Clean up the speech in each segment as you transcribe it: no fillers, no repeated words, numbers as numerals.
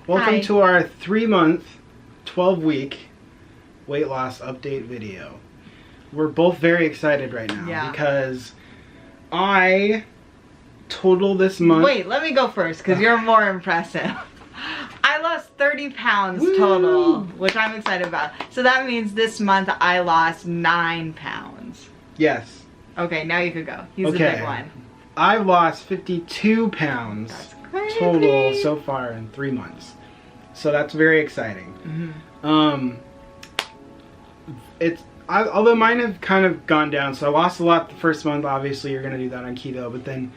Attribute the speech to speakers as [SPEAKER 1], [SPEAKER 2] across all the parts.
[SPEAKER 1] Welcome
[SPEAKER 2] Hi.
[SPEAKER 1] to our 3-month, 12-week weight loss update video. We're both very excited right now because I total this month.
[SPEAKER 2] Wait, let me go first because you're more impressive. I lost 30 pounds total, which I'm excited about. So that means this month I lost 9 pounds.
[SPEAKER 1] Yes.
[SPEAKER 2] Okay, now you could go. He's the big one.
[SPEAKER 1] I've lost 52 pounds total so far in 3 months. So that's very exciting. Although mine have kind of gone down. So I lost a lot the first month. Obviously, you're going to do that on keto. But then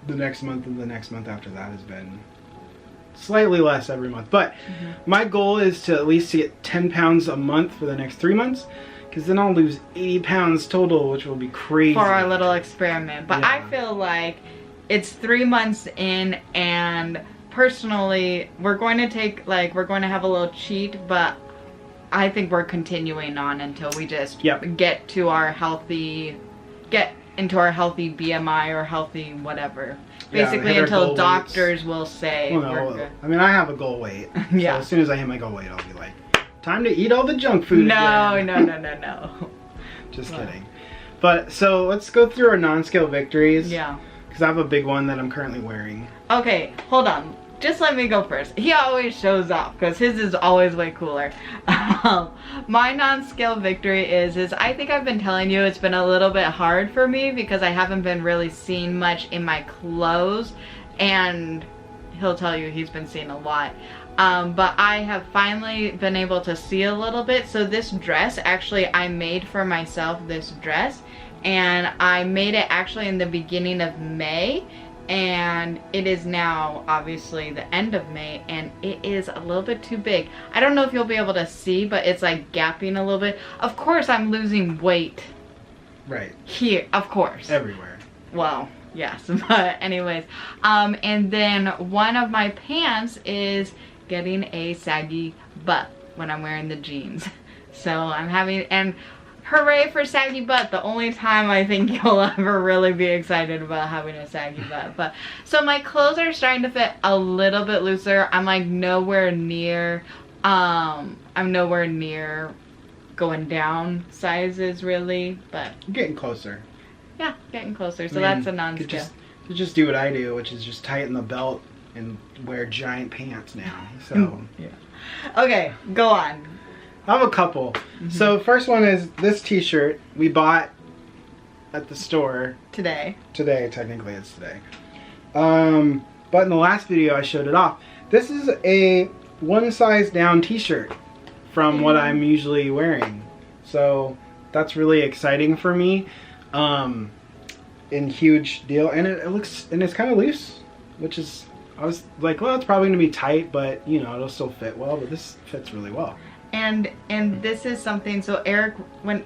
[SPEAKER 1] the next month and the next month after that has been slightly less every month. But my goal is to at least get 10 pounds a month for the next 3 months. Because then I'll lose 80 pounds total, which will be crazy.
[SPEAKER 2] For our little experiment. But I feel like it's 3 months in, and personally, we're going to take, we're going to have a little cheat, but I think we're continuing on until we just get to our healthy, get into our healthy BMI or healthy whatever. Basically until doctors will say we're good.
[SPEAKER 1] I mean, I have a goal weight. So as soon as I hit my goal weight, I'll be like, time to eat all the junk food again.
[SPEAKER 2] No.
[SPEAKER 1] Just kidding. But, so, let's go through our non-scale victories.
[SPEAKER 2] Yeah.
[SPEAKER 1] Because I have a big one that I'm currently wearing.
[SPEAKER 2] Okay, hold on. Just let me go first. He always shows off because his is always way cooler. My non-scale victory is I think I've been telling you it's been a little bit hard for me because I haven't been really seen much in my clothes, and he'll tell you he's been seeing a lot. But I have finally been able to see a little bit. So this dress, actually I made for myself this dress, and I made it actually in the beginning of May. And it is now obviously the end of May, and it is a little bit too big. I don't know if you'll be able to see, but it's like gapping a little bit. Of course I'm losing weight.
[SPEAKER 1] Right.
[SPEAKER 2] Here, of course.
[SPEAKER 1] Everywhere.
[SPEAKER 2] Well, yes, but anyways. And then one of my pants is getting a saggy butt when I'm wearing the jeans. So I'm having, and hooray for saggy butt, the only time I think you'll ever really be excited about having a saggy butt. But so my clothes are starting to fit a little bit looser. I'm like nowhere near I'm nowhere near going down sizes really, but
[SPEAKER 1] getting closer.
[SPEAKER 2] Yeah, getting closer. So that's a non-scale.
[SPEAKER 1] Just do what I do, which is just tighten the belt and wear giant pants now. So
[SPEAKER 2] Okay, go on.
[SPEAKER 1] I have a couple. So first one is this t-shirt we bought at the store. Today, technically it's today. But in the last video I showed it off. This is a one size down t-shirt from what I'm usually wearing. So that's really exciting for me. And huge deal. And it looks, and it's kind of loose, which is, I was like, well, it's probably gonna be tight, but you know, it'll still fit well, but this fits really well.
[SPEAKER 2] And this is something, so Eric, when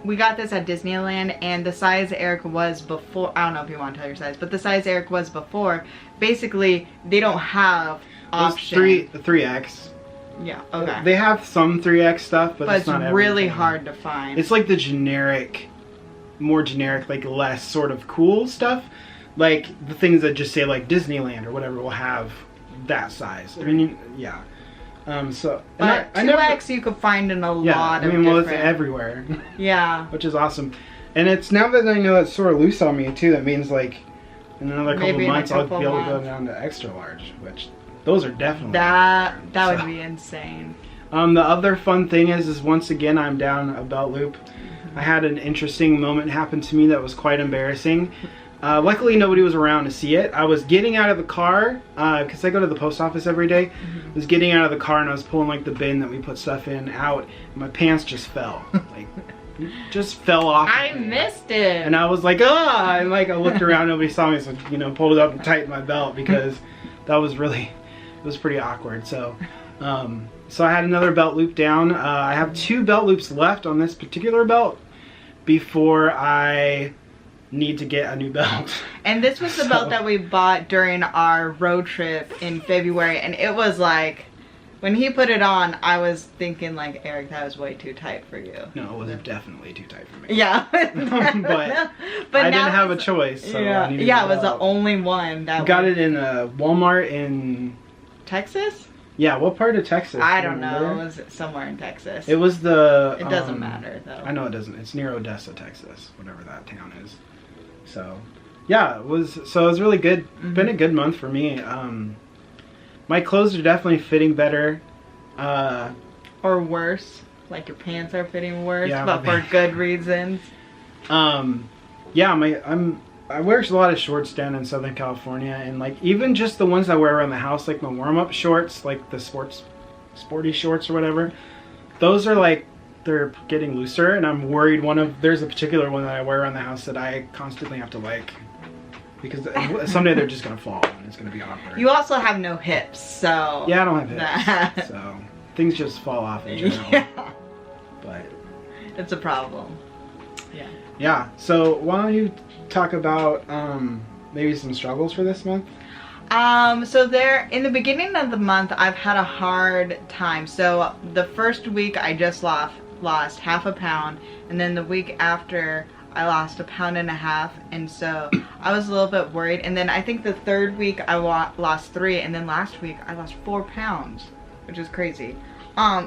[SPEAKER 2] we got this at Disneyland, and the size Eric was before, I don't know if you want to tell your size, but the size Eric was before, basically they don't have options.
[SPEAKER 1] 3X.
[SPEAKER 2] Yeah, okay.
[SPEAKER 1] They have some 3X stuff, but it's not
[SPEAKER 2] really
[SPEAKER 1] everything.
[SPEAKER 2] hard to find.
[SPEAKER 1] It's like the generic, more generic, like less sort of cool stuff. Like the things that just say like Disneyland or whatever will have that size. I mean, yeah. So,
[SPEAKER 2] but 2X you could find in a lot of
[SPEAKER 1] well, it's everywhere.
[SPEAKER 2] Yeah.
[SPEAKER 1] Which is awesome. And it's, now that I know it's sort of loose on me too, that means like in another couple of months I'll be able to go down to extra large, which those are definitely
[SPEAKER 2] that would be insane.
[SPEAKER 1] The other fun thing is once again I'm down a belt loop. I had an interesting moment happen to me that was quite embarrassing. Luckily nobody was around to see it. I was getting out of the car, because I go to the post office every day. I was getting out of the car and I was pulling like the bin that we put stuff in out, and my pants just fell. Like, just fell off.
[SPEAKER 2] I missed it.
[SPEAKER 1] And I was like, ah! And like I looked around, nobody saw me, so you know, pulled it up and tightened my belt because that was really, it was pretty awkward. So, so I had another belt loop down. I have 2 belt loops left on this particular belt before I need to get a new belt. And
[SPEAKER 2] this was the belt that we bought during our road trip in February, and it was like, when he put it on, I was thinking like, Eric, that was way too tight for you.
[SPEAKER 1] No, it was definitely too tight for me.
[SPEAKER 2] Yeah.
[SPEAKER 1] but I didn't have a choice, so I needed
[SPEAKER 2] it was the only one that
[SPEAKER 1] got it in Walmart in
[SPEAKER 2] Texas?
[SPEAKER 1] Yeah, what part of Texas?
[SPEAKER 2] I don't know. It was somewhere in Texas.
[SPEAKER 1] It was the...
[SPEAKER 2] It doesn't matter, though.
[SPEAKER 1] I know it doesn't. It's near Odessa, Texas, whatever that town is. So, yeah, it was really good. Been a good month for me. My clothes are definitely fitting better.
[SPEAKER 2] Or worse. Like your pants are fitting worse,
[SPEAKER 1] yeah,
[SPEAKER 2] but for good reasons.
[SPEAKER 1] Yeah, I wear a lot of shorts down in Southern California, and like even just the ones I wear around the house, like my warm-up shorts, like the sporty shorts or whatever, those are like, they're getting looser, and I'm worried there's a particular one that I wear around the house that I constantly have to like, because someday they're just gonna fall and it's gonna be awkward.
[SPEAKER 2] You also have no hips, so...
[SPEAKER 1] Yeah, I don't have hips, so things just fall off in general.
[SPEAKER 2] Yeah.
[SPEAKER 1] But...
[SPEAKER 2] it's a problem. Yeah.
[SPEAKER 1] Yeah, so why don't you talk about maybe some struggles for this month?
[SPEAKER 2] So in the beginning of the month, I've had a hard time. So the first week I just lost half a pound, and then the week after I lost 1.5 pounds, and so I was a little bit worried. And then I think the third week I lost 3, and then last week I lost 4 pounds, which is crazy.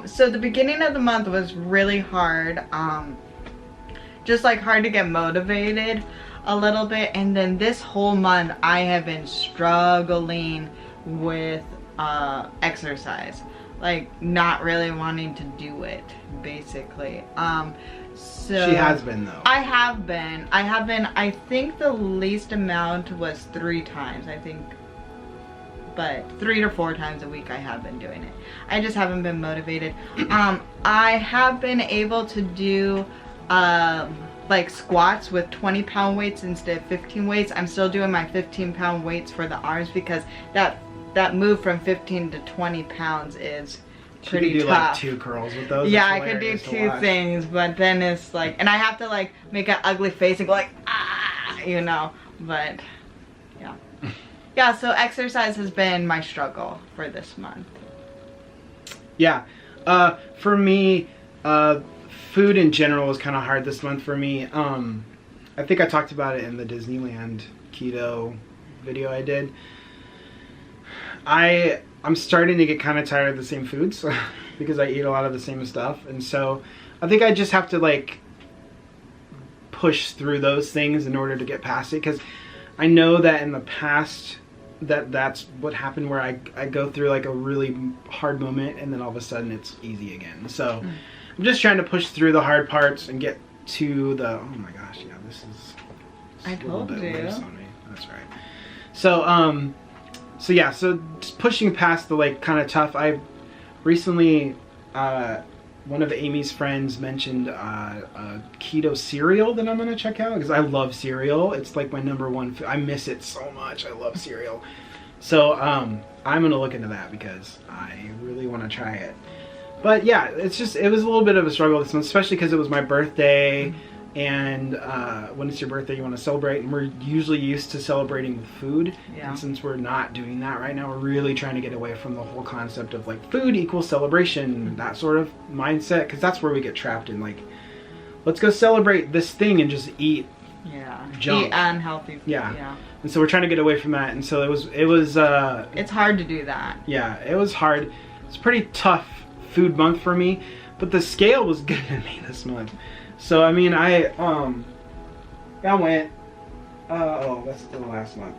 [SPEAKER 2] So the beginning of the month was really hard. Just like hard to get motivated a little bit, and then this whole month I have been struggling with exercise, like not really wanting to do it, basically. So
[SPEAKER 1] she has been though.
[SPEAKER 2] I have been. I think the least amount was 3 times, I think, but 3 to 4 times a week I have been doing it. I just haven't been motivated. I have been able to do like squats with 20-pound weights instead of 15 weights. I'm still doing my 15-pound weights for the arms, because that move from 15 to 20 pounds is pretty
[SPEAKER 1] tough. You could do
[SPEAKER 2] tough.
[SPEAKER 1] like 2 curls with those.
[SPEAKER 2] Yeah, I could do 2 things, but then it's like, and I have to like make an ugly face and go like, ah, you know, but yeah. Yeah, so exercise has been my struggle for this month.
[SPEAKER 1] Yeah, for me, food in general was kind of hard this month for me. I think I talked about it in the Disneyland keto video I did. I'm starting to get kind of tired of the same foods because I eat a lot of the same stuff, and so I think I just have to like push through those things in order to get past it, because I know that in the past that's what happened, where I go through like a really hard moment and then all of a sudden it's easy again. So I'm just trying to push through the hard parts and get to the, oh my gosh, yeah, this is
[SPEAKER 2] I told you.
[SPEAKER 1] Loose on me. That's right. So so yeah, so just pushing past the like kind of tough. I recently one of Amy's friends mentioned a keto cereal that I'm gonna check out, because I love cereal. It's like my #1 food. I miss it so much. I love cereal. So I'm gonna look into that because I really want to try it. But yeah, it was a little bit of a struggle this month, especially because it was my birthday, and when it's your birthday you want to celebrate, and we're usually used to celebrating with food.
[SPEAKER 2] Yeah.
[SPEAKER 1] And since we're not doing that right now, we're really trying to get away from the whole concept of like food equals celebration, that sort of mindset, because that's where we get trapped in, like, let's go celebrate this thing and just eat junk.
[SPEAKER 2] Eat unhealthy food.
[SPEAKER 1] Yeah. And so we're trying to get away from that, and so it was
[SPEAKER 2] it's hard to do that.
[SPEAKER 1] Yeah, it was hard. It's a pretty tough food month for me, but the scale was good to me this month. So I mean, I went that's the last month.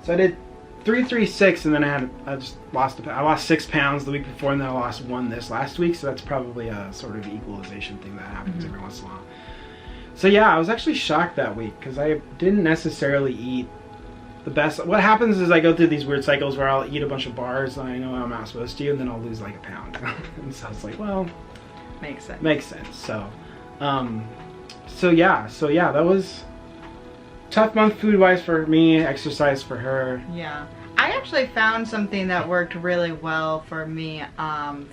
[SPEAKER 1] So I did 336, and then I lost 6 pounds the week before, and then I lost 1 this last week. So that's probably a sort of equalization thing that happens every once in a while. So yeah, I was actually shocked that week because I didn't necessarily eat the best. What happens is I go through these weird cycles where I'll eat a bunch of bars and I know I'm not supposed to, and then I'll lose like 1 pound. And so it's like, well,
[SPEAKER 2] makes sense.
[SPEAKER 1] So yeah, that was tough month food wise for me, exercise for her.
[SPEAKER 2] Yeah, I actually found something that worked really well for me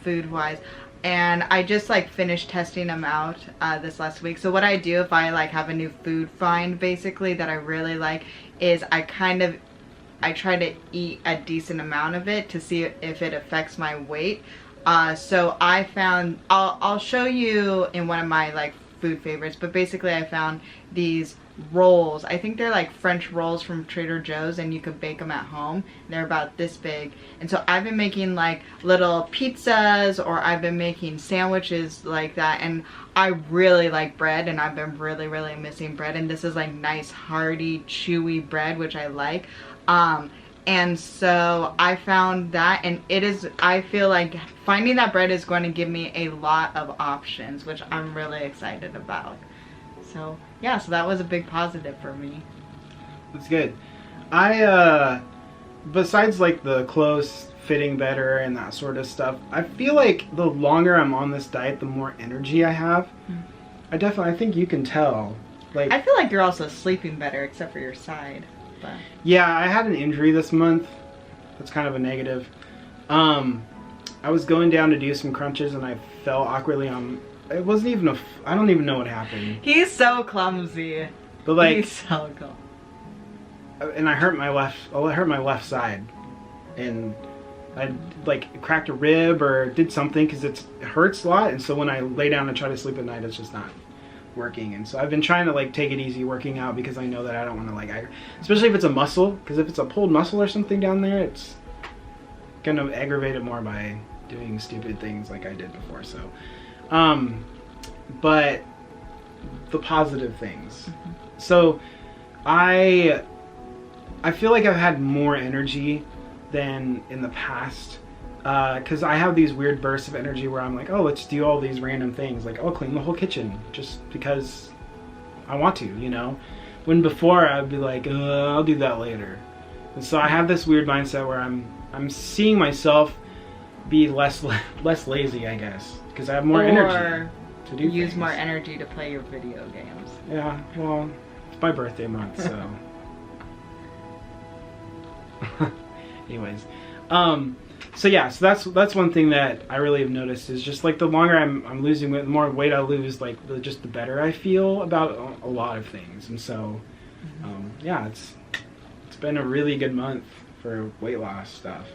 [SPEAKER 2] food wise, and I just like finished testing them out this last week. So what I do if I like have a new food find basically that I really like is I try to eat a decent amount of it to see if it affects my weight. So I found, I'll show you in one of my like food favorites, but basically I found these rolls. I think they're like French rolls from Trader Joe's, and you could bake them at home. They're about this big. And so I've been making like little pizzas, or I've been making sandwiches like that. And I really like bread, and I've been really, really missing bread. And this is like nice, hearty, chewy bread, which I like. And so I found that, and it is, I feel like finding that bread is going to give me a lot of options, which I'm really excited about. So yeah, so that was a big positive for me.
[SPEAKER 1] That's good. Besides like the clothes fitting better and that sort of stuff, I feel like the longer I'm on this diet, the more energy I have. I think you can tell. Like,
[SPEAKER 2] I feel like you're also sleeping better, except for your side. But
[SPEAKER 1] yeah, I had an injury this month. That's kind of a negative. I was going down to do some crunches and I fell awkwardly on. It wasn't even I don't even know what happened.
[SPEAKER 2] He's so clumsy.
[SPEAKER 1] But like,
[SPEAKER 2] he's so cool.
[SPEAKER 1] And I hurt my left side, and I like cracked a rib or did something because it hurts a lot. And so when I lay down and try to sleep at night, it's just not working. And so I've been trying to like take it easy working out, because I know that I don't want to like, especially if it's a muscle, because if it's a pulled muscle or something down there, it's gonna aggravate it more by doing stupid things like I did before. So but the positive things, so I feel like I've had more energy than in the past, because I have these weird bursts of energy where I'm like, oh, let's do all these random things, like, oh, clean the whole kitchen just because I want to, you know, when before I'd be like, I'll do that later. And so I have this weird mindset where I'm seeing myself be less lazy, I guess, because I have more energy to do
[SPEAKER 2] use
[SPEAKER 1] things.
[SPEAKER 2] More energy to play your video games.
[SPEAKER 1] Yeah, well, it's my birthday month, so anyways, so yeah, so that's one thing that I really have noticed, is just like the longer I'm losing weight, the more weight I lose, like just the better I feel about a lot of things. And so yeah, it's been a really good month for weight loss stuff.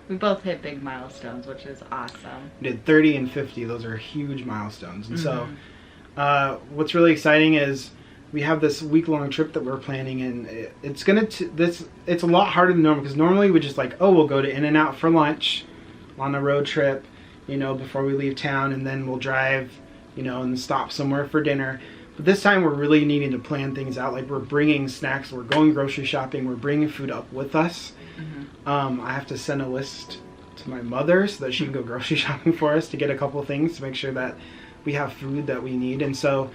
[SPEAKER 2] We both hit big milestones, which is awesome.
[SPEAKER 1] We did 30 and 50. Those are huge milestones. And so what's really exciting is we have this week-long trip that we're planning, and it's a lot harder than normal, because normally we just like, oh, we'll go to In-N-Out for lunch on a road trip, you know, before we leave town, and then we'll drive, you know, and stop somewhere for dinner. But this time we're really needing to plan things out. Like, we're bringing snacks, we're going grocery shopping, we're bringing food up with us. I have to send a list to my mother so that she can go grocery shopping for us to get a couple of things to make sure that we have food that we need. And so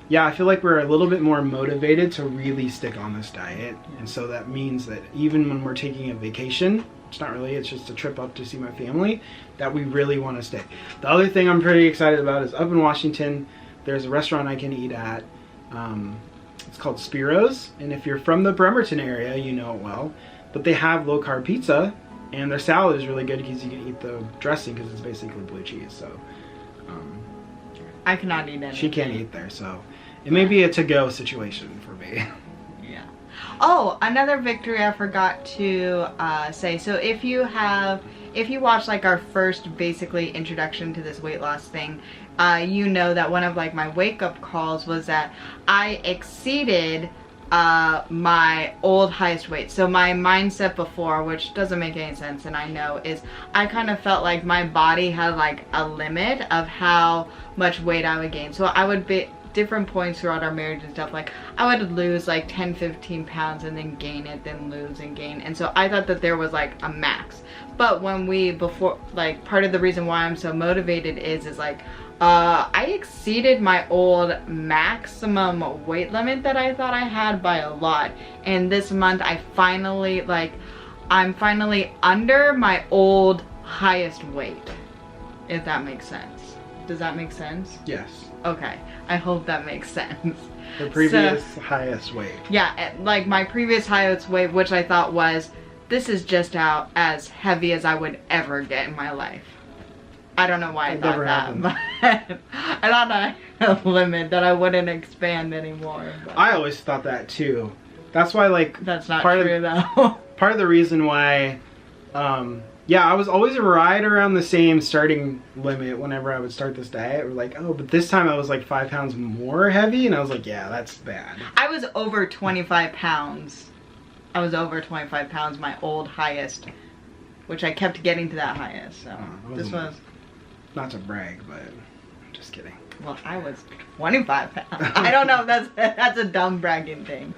[SPEAKER 1] yeah, I feel like we're a little bit more motivated to really stick on this diet. And so that means that even when we're taking a vacation, it's not really, it's just a trip up to see my family, that we really want to stay. The other thing I'm pretty excited about is up in Washington, there's a restaurant I can eat at. It's called Spiro's, and if you're from the Bremerton area, you know it well. But they have low-carb pizza, and their salad is really good because you can eat the dressing because it's basically blue cheese. So
[SPEAKER 2] I cannot eat anything.
[SPEAKER 1] She can't eat there, so it may be a to-go situation for me.
[SPEAKER 2] Yeah. Oh, another victory I forgot to say. So if you watch like our first basically introduction to this weight loss thing, you know that one of like my wake-up calls was that I exceeded my old highest weight. So my mindset before, which doesn't make any sense, and I know, is I kind of felt like my body had like a limit of how much weight I would gain. So I would be different points throughout our marriage and stuff, like I would lose like 10-15 pounds and then gain it, then lose and gain. And so I thought that there was like a max. But when like part of the reason why I'm so motivated is like I exceeded my old maximum weight limit that I thought I had by a lot. And this month I'm finally under my old highest weight, if that makes sense. Does that make sense?
[SPEAKER 1] Yes.
[SPEAKER 2] Okay, I hope that makes sense.
[SPEAKER 1] The previous highest weight.
[SPEAKER 2] Yeah, like my previous highest weight, which I thought was, this is just out as heavy as I would ever get in my life. I don't know why I thought that, but I thought I had a limit that I wouldn't expand anymore. But
[SPEAKER 1] I always thought that too. That's why, like,
[SPEAKER 2] that's not true though.
[SPEAKER 1] Part of the reason why Yeah, I was always right around the same starting limit whenever I would start this diet. We're like, oh, but this time I was like 5 pounds more heavy, and I was like, yeah, that's bad.
[SPEAKER 2] I was over 25 pounds. I was over 25 pounds, my old highest, which I kept getting to that highest. So this was
[SPEAKER 1] not to brag, but I'm just kidding.
[SPEAKER 2] Well, I was 25 pounds. I don't know if that's a dumb bragging thing,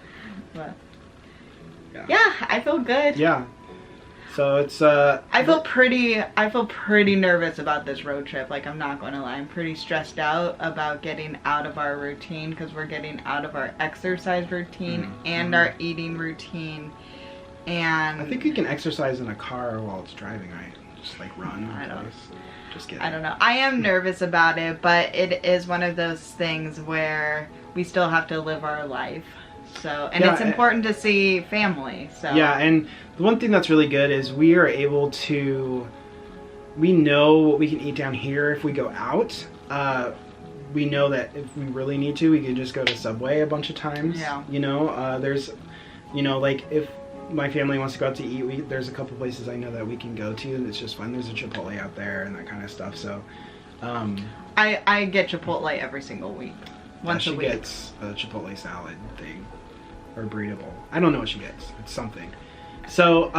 [SPEAKER 2] but yeah, I feel good.
[SPEAKER 1] Yeah. So it's
[SPEAKER 2] I feel pretty nervous about this road trip. Like, I'm not going to lie. I'm pretty stressed out about getting out of our routine, because we're getting out of our exercise routine and our eating routine. And
[SPEAKER 1] I think you can exercise in a car while it's driving, right? Just like run. Just kidding.
[SPEAKER 2] I don't know. I am nervous about it, but it is one of those things where we still have to live our life. So, and it's important to see family. So
[SPEAKER 1] yeah, and the one thing that's really good is we are able to, we know what we can eat down here if we go out. We know that if we really need to, we can just go to Subway a bunch of times.
[SPEAKER 2] Yeah.
[SPEAKER 1] You know, there's, you know, like if my family wants to go out to eat, there's a couple places I know that we can go to, and it's just fun. There's a Chipotle out there and that kind of stuff. So,
[SPEAKER 2] I get Chipotle every single week. Once a week.
[SPEAKER 1] She gets a Chipotle salad thing. Or burrito bowl. I don't know what she gets. It's something. So,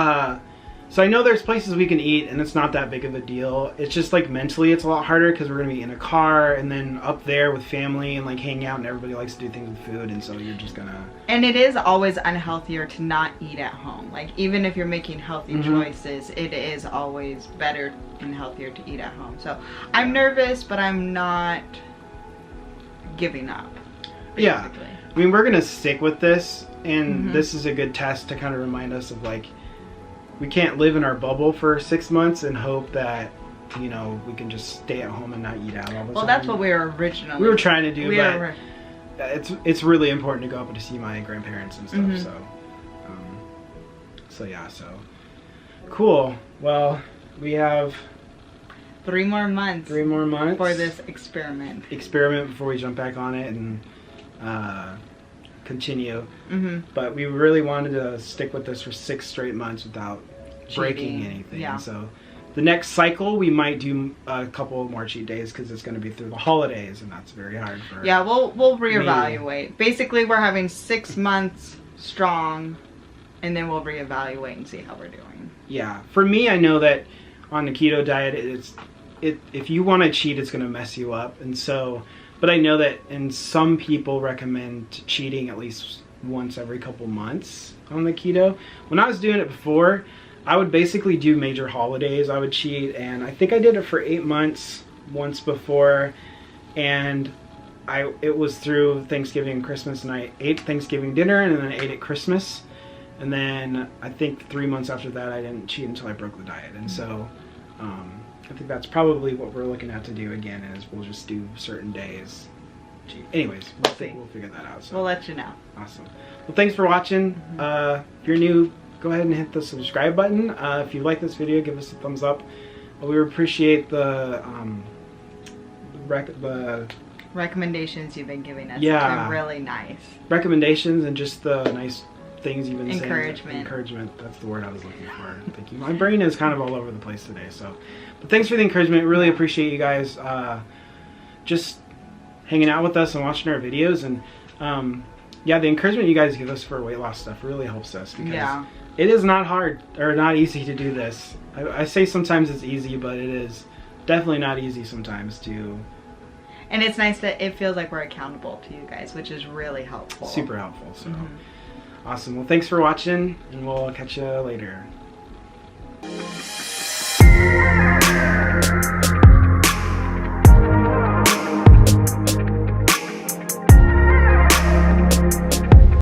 [SPEAKER 1] so I know there's places we can eat, and it's not that big of a deal. It's just like mentally it's a lot harder because we're gonna be in a car and then up there with family and like hanging out, and everybody likes to do things with food, and so you're just gonna.
[SPEAKER 2] And it is always unhealthier to not eat at home. Like, even if you're making healthy choices, it is always better and healthier to eat at home. So I'm nervous, but I'm not giving up. Basically.
[SPEAKER 1] Yeah. I mean, we're gonna stick with this, and this is a good test to kind of remind us of, like, we can't live in our bubble for 6 months and hope that, you know, we can just stay at home and not eat out all the time.
[SPEAKER 2] Well, that's what we were originally.
[SPEAKER 1] We were trying to do, but it's really important to go up and to see my grandparents and stuff. So yeah, so cool. Well, we have
[SPEAKER 2] 3 more months.
[SPEAKER 1] 3 more months
[SPEAKER 2] for this experiment.
[SPEAKER 1] Before we jump back on it and continue. But we really wanted to stick with this for 6 straight months without breaking anything.
[SPEAKER 2] Yeah.
[SPEAKER 1] So the next cycle we might do a couple more cheat days because it's going to be through the holidays, and that's very hard for.
[SPEAKER 2] Yeah, we'll reevaluate. Basically, we're having 6 months strong, and then we'll reevaluate and see how we're doing. Yeah,
[SPEAKER 1] for me, I know that on the keto diet, if you want to cheat, it's going to mess you up, and so. But I know that, and some people recommend cheating at least once every couple months on the keto. When I was doing it before, I would basically do major holidays. I would cheat, and I think I did it for 8 months once before, and it was through Thanksgiving and Christmas, and I ate Thanksgiving dinner, and then I ate at Christmas, and then I think 3 months after that, I didn't cheat until I broke the diet, and so. I think that's probably what we're looking at to do again, is we'll just do certain days. Anyways, we'll figure that out. So.
[SPEAKER 2] We'll let you know.
[SPEAKER 1] Awesome. Well, thanks for watching. If you're new, go ahead and hit the subscribe button. If you like this video, give us a thumbs up. We appreciate the
[SPEAKER 2] recommendations you've been giving us.
[SPEAKER 1] Yeah.
[SPEAKER 2] It's been really nice.
[SPEAKER 1] Recommendations and just the nice things you've been saying.
[SPEAKER 2] Encouragement.
[SPEAKER 1] That's the word I was looking for. Thank you. My brain is kind of all over the place today, so. But thanks for the encouragement. Really appreciate you guys just hanging out with us and watching our videos. And yeah, the encouragement you guys give us for weight loss stuff really helps us, because it is not hard or not easy to do this. I say sometimes it's easy, but it is definitely not easy sometimes to.
[SPEAKER 2] And it's nice that it feels like we're accountable to you guys, which is really helpful.
[SPEAKER 1] Super helpful. So awesome. Well, thanks for watching, and we'll catch you later.